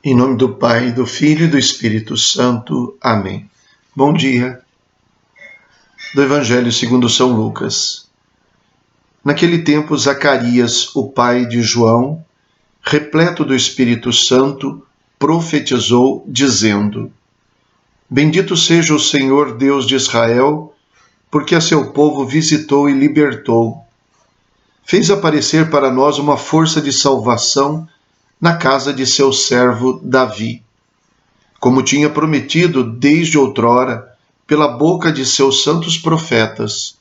Em nome do Pai, do Filho e do Espírito Santo. Amém. Bom dia. Do Evangelho segundo São Lucas. Naquele tempo, Zacarias, o pai de João, repleto do Espírito Santo, profetizou, dizendo: Bendito seja o Senhor Deus de Israel, porque a seu povo visitou e libertou. Fez aparecer para nós uma força de salvação na casa de seu servo Davi, como tinha prometido desde outrora pela boca de seus santos profetas,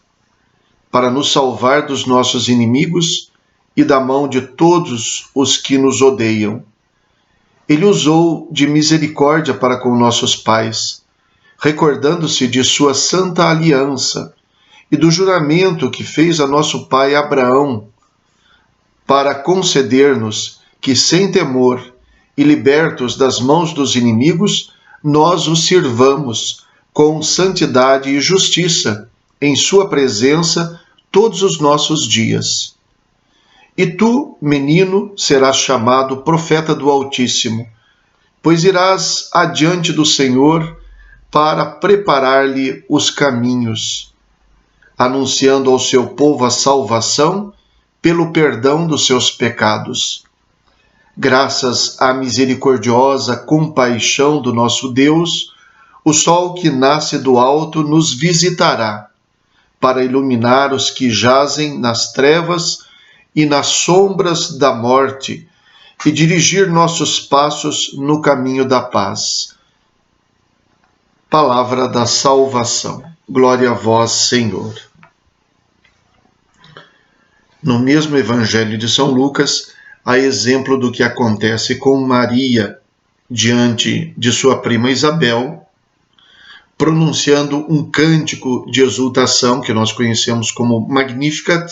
para nos salvar dos nossos inimigos e da mão de todos os que nos odeiam. Ele usou de misericórdia para com nossos pais, recordando-se de sua santa aliança e do juramento que fez a nosso pai Abraão, para conceder-nos que, sem temor e libertos das mãos dos inimigos, nós o sirvamos com santidade e justiça em sua presença todos os nossos dias. E tu, menino, serás chamado profeta do Altíssimo, pois irás adiante do Senhor para preparar-lhe os caminhos, anunciando ao seu povo a salvação pelo perdão dos seus pecados. Graças à misericordiosa compaixão do nosso Deus, o sol que nasce do alto nos visitará, para iluminar os que jazem nas trevas e nas sombras da morte, e dirigir nossos passos no caminho da paz. Palavra da salvação. Glória a vós, Senhor. No mesmo Evangelho de São Lucas, a exemplo do que acontece com Maria diante de sua prima Isabel, pronunciando um cântico de exultação que nós conhecemos como Magnificat,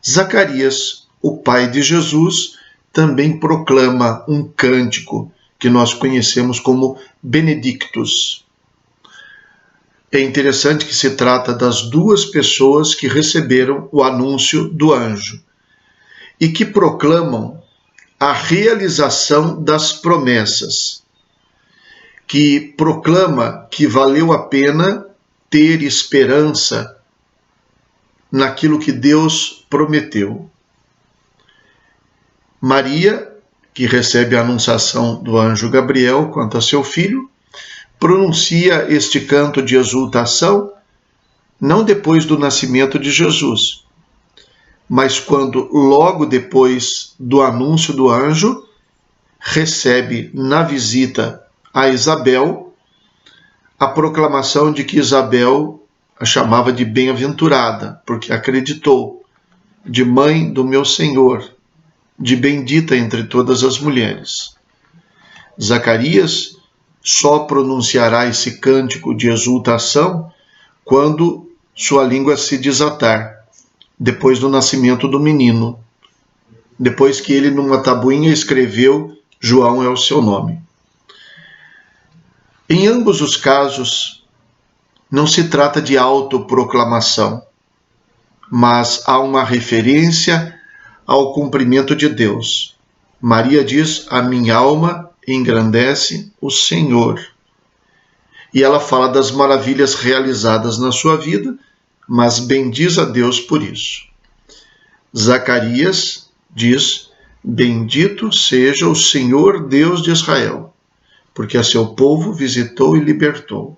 Zacarias, o pai de Jesus, também proclama um cântico que nós conhecemos como Benedictus. É interessante que se trata das duas pessoas que receberam o anúncio do anjo e que proclamam a realização das promessas, que proclama que valeu a pena ter esperança naquilo que Deus prometeu. Maria, que recebe a anunciação do anjo Gabriel quanto a seu filho, pronuncia este canto de exultação não depois do nascimento de Jesus, mas quando, logo depois do anúncio do anjo, recebe na visita a Isabel a proclamação de que Isabel a chamava de bem-aventurada, porque acreditou, de mãe do meu Senhor, de bendita entre todas as mulheres. Zacarias só pronunciará esse cântico de exultação quando sua língua se desatar, depois do nascimento do menino, depois que ele numa tabuinha escreveu João é o seu nome. Em ambos os casos, não se trata de autoproclamação, mas há uma referência ao cumprimento de Deus. Maria diz: a minha alma engrandece o Senhor. E ela fala das maravilhas realizadas na sua vida, mas bendiz a Deus por isso. Zacarias diz: bendito seja o Senhor Deus de Israel, porque a seu povo visitou e libertou.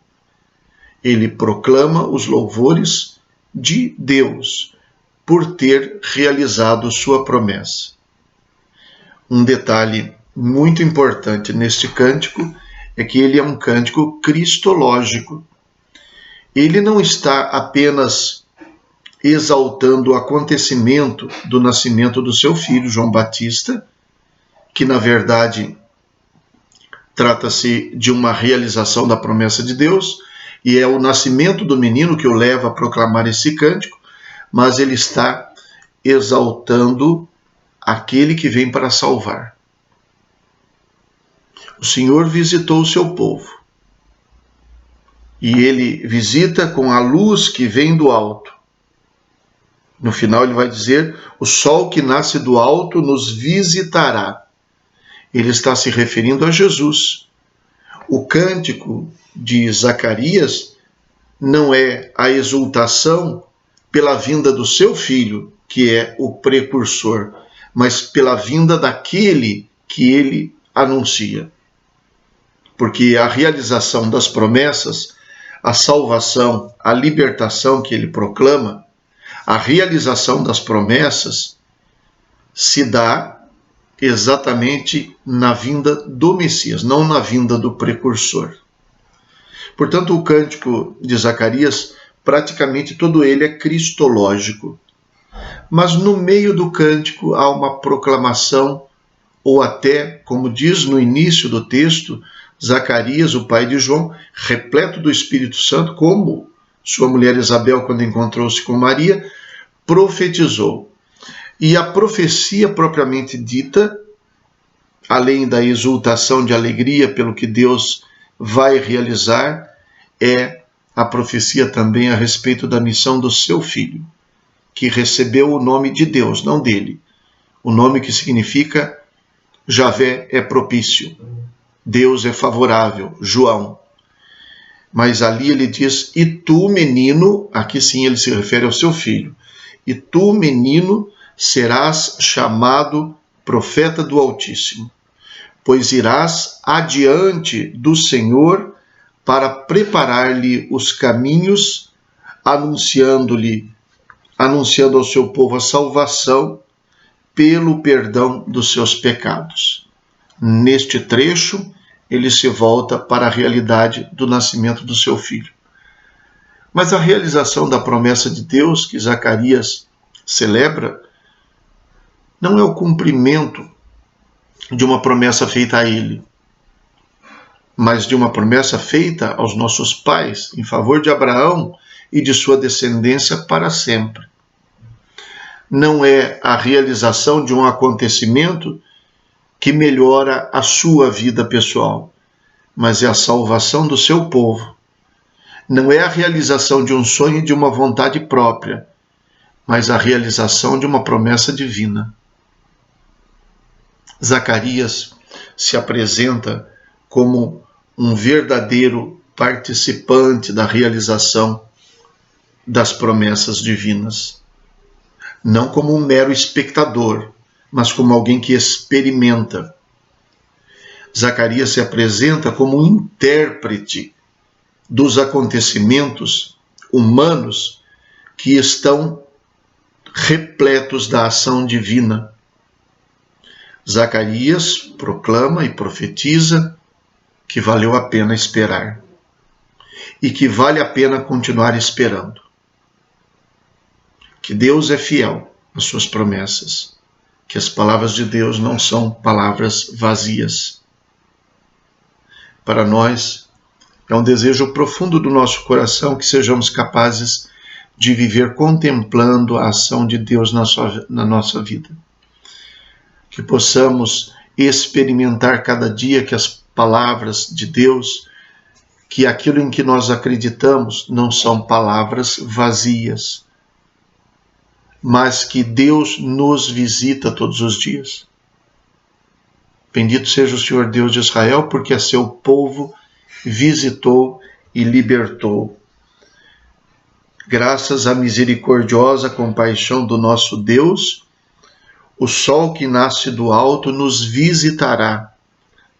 Ele proclama os louvores de Deus por ter realizado sua promessa. Um detalhe muito importante neste cântico é que ele é um cântico cristológico. Ele não está apenas exaltando o acontecimento do nascimento do seu filho, João Batista, que na verdade trata-se de uma realização da promessa de Deus, e é o nascimento do menino que o leva a proclamar esse cântico, mas ele está exaltando aquele que vem para salvar. O Senhor visitou o seu povo, e ele visita com a luz que vem do alto. No final ele vai dizer: o sol que nasce do alto nos visitará. ele está se referindo a Jesus. O cântico de Zacarias não é a exultação pela vinda do seu filho, que é o precursor, mas pela vinda daquele que ele anuncia. Porque a realização das promessas, a salvação, a libertação que ele proclama, a realização das promessas se dá exatamente na vinda do Messias, não na vinda do precursor. Portanto, o cântico de Zacarias, praticamente todo ele é cristológico. Mas no meio do cântico há uma proclamação, ou até, como diz no início do texto, Zacarias, o pai de João, repleto do Espírito Santo, como sua mulher Isabel, quando encontrou-se com Maria, profetizou. E a profecia propriamente dita, além da exultação de alegria pelo que Deus vai realizar, é a profecia também a respeito da missão do seu filho, que recebeu o nome de Deus, não dele. O nome que significa Javé é propício, Deus é favorável, João. Mas ali ele diz, e tu, menino, aqui sim ele se refere ao seu filho, e tu, menino, serás chamado profeta do Altíssimo, pois irás adiante do Senhor para preparar-lhe os caminhos, anunciando ao seu povo a salvação pelo perdão dos seus pecados. Neste trecho, ele se volta para a realidade do nascimento do seu filho. Mas a realização da promessa de Deus que Zacarias celebra não é o cumprimento de uma promessa feita a ele, mas de uma promessa feita aos nossos pais em favor de Abraão e de sua descendência para sempre. Não é a realização de um acontecimento que melhora a sua vida pessoal, mas é a salvação do seu povo. Não é a realização de um sonho e de uma vontade própria, mas a realização de uma promessa divina. Zacarias se apresenta como um verdadeiro participante da realização das promessas divinas. Não como um mero espectador, mas como alguém que experimenta. Zacarias se apresenta como um intérprete dos acontecimentos humanos que estão repletos da ação divina. Zacarias proclama e profetiza que valeu a pena esperar e que vale a pena continuar esperando. Que Deus é fiel às suas promessas, que as palavras de Deus não são palavras vazias. Para nós, é um desejo profundo do nosso coração que sejamos capazes de viver contemplando a ação de Deus na nossa vida. Que possamos experimentar cada dia que as palavras de Deus, que aquilo em que nós acreditamos não são palavras vazias, mas que Deus nos visita todos os dias. Bendito seja o Senhor Deus de Israel, porque a seu povo visitou e libertou. Graças à misericordiosa compaixão do nosso Deus, o sol que nasce do alto nos visitará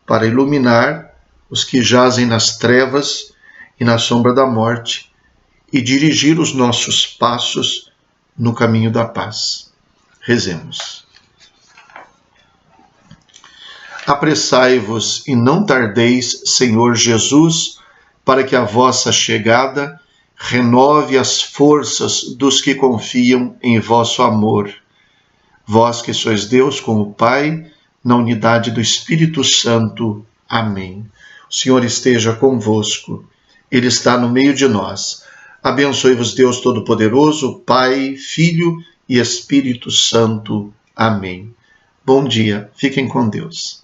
para iluminar os que jazem nas trevas e na sombra da morte e dirigir os nossos passos no caminho da paz. Rezemos. Apressai-vos e não tardeis, Senhor Jesus, para que a vossa chegada renove as forças dos que confiam em vosso amor. Vós que sois Deus com o Pai, na unidade do Espírito Santo. Amém. O Senhor esteja convosco. Ele está no meio de nós. Abençoe-vos Deus Todo-Poderoso, Pai, Filho e Espírito Santo. Amém. Bom dia. Fiquem com Deus.